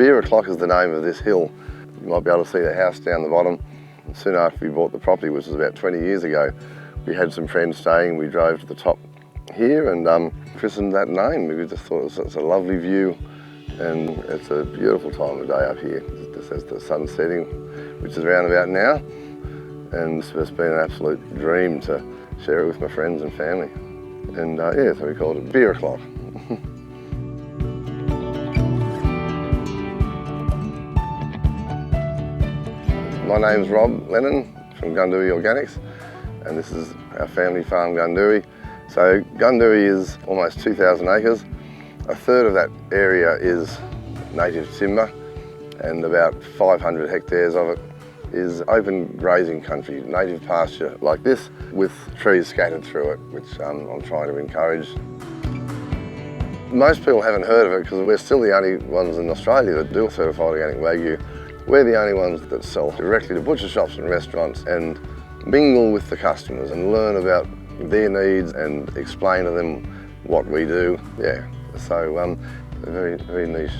Beer O'Clock is the name of this hill. You might be able to see the house down the bottom. And soon after we bought the property, which was about 20 years ago, we had some friends staying. We drove to the top here and christened that name. We just thought it's a lovely view, and it's a beautiful time of day up here, just as the sun's setting, which is around about now. And it's just been an absolute dream to share it with my friends and family. And yeah, so we called it Beer O'Clock. My name's Rob Lennon from Gundooee Organics, and this is our family farm, Gundooee. So Gundooee is almost 2,000 acres. A third of that area is native timber, and about 500 hectares of it is open grazing country, native pasture like this, with trees scattered through it, which I'm trying to encourage. Most people haven't heard of it because we're still the only ones in Australia that do certified organic Wagyu. We're the only ones that sell directly to butcher shops and restaurants and mingle with the customers and learn about their needs and explain to them what we do. Yeah, so very, very niche.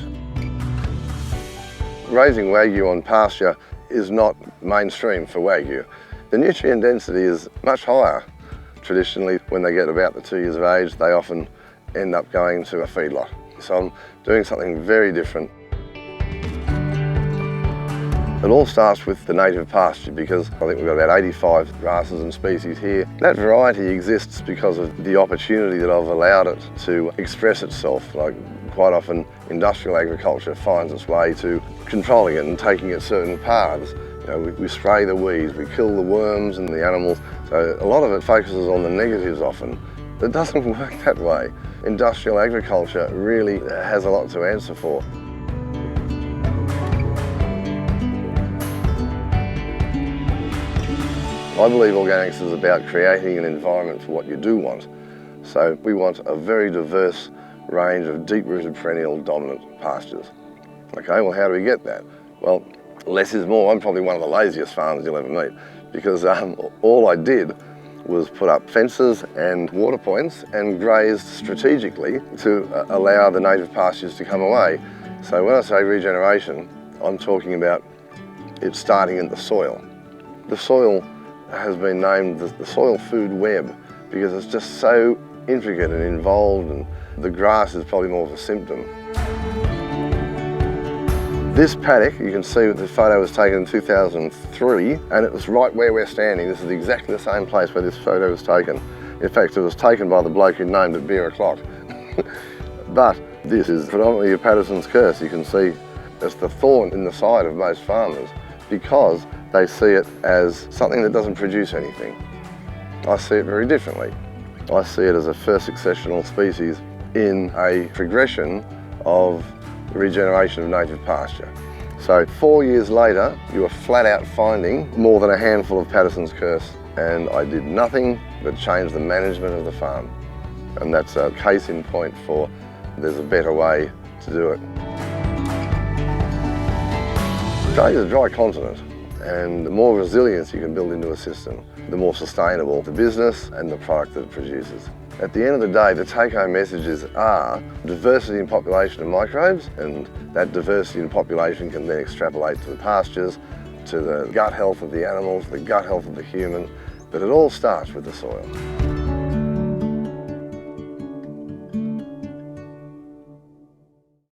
Raising Wagyu on pasture is not mainstream for Wagyu. The nutrient density is much higher. Traditionally, when they get about the 2 years of age, they often end up going to a feedlot. So I'm doing something very different. It all starts with the native pasture, because I think we've got about 85 grasses and species here. That variety exists because of the opportunity that I've allowed it to express itself. Like, quite often industrial agriculture finds its way to controlling it and taking it certain paths. You know, we spray the weeds, we kill the worms and the animals, so a lot of it focuses on the negatives often. It doesn't work that way. Industrial agriculture really has a lot to answer for. I believe organics is about creating an environment for what you do want. So we want a very diverse range of deep-rooted perennial dominant pastures. Okay, well, how do we get that? Well, less is more. I'm probably one of the laziest farmers you'll ever meet, because all I did was put up fences and water points and grazed strategically to allow the native pastures to come away. So when I say regeneration, I'm talking about it starting in the soil. The soil has been named the soil food web because it's just so intricate and involved, and the grass is probably more of a symptom. This paddock, you can see the photo was taken in 2003, and it was right where we're standing. This is exactly the same place where this photo was taken. In fact, it was taken by the bloke who named it Beer O'Clock. But this is predominantly a Patterson's curse. You can see it's the thorn in the side of most farmers, because they see it as something that doesn't produce anything. I see it very differently. I see it as a first successional species in a progression of the regeneration of native pasture. So 4 years later, you are flat out finding more than a handful of Patterson's curse, and I did nothing but change the management of the farm. And that's a case in point for there's a better way to do it. Australia's a dry continent, and the more resilience you can build into a system, the more sustainable the business and the product that it produces. At the end of the day, the take-home messages are diversity in population of microbes, and that diversity in population can then extrapolate to the pastures, to the gut health of the animals, the gut health of the human, but it all starts with the soil.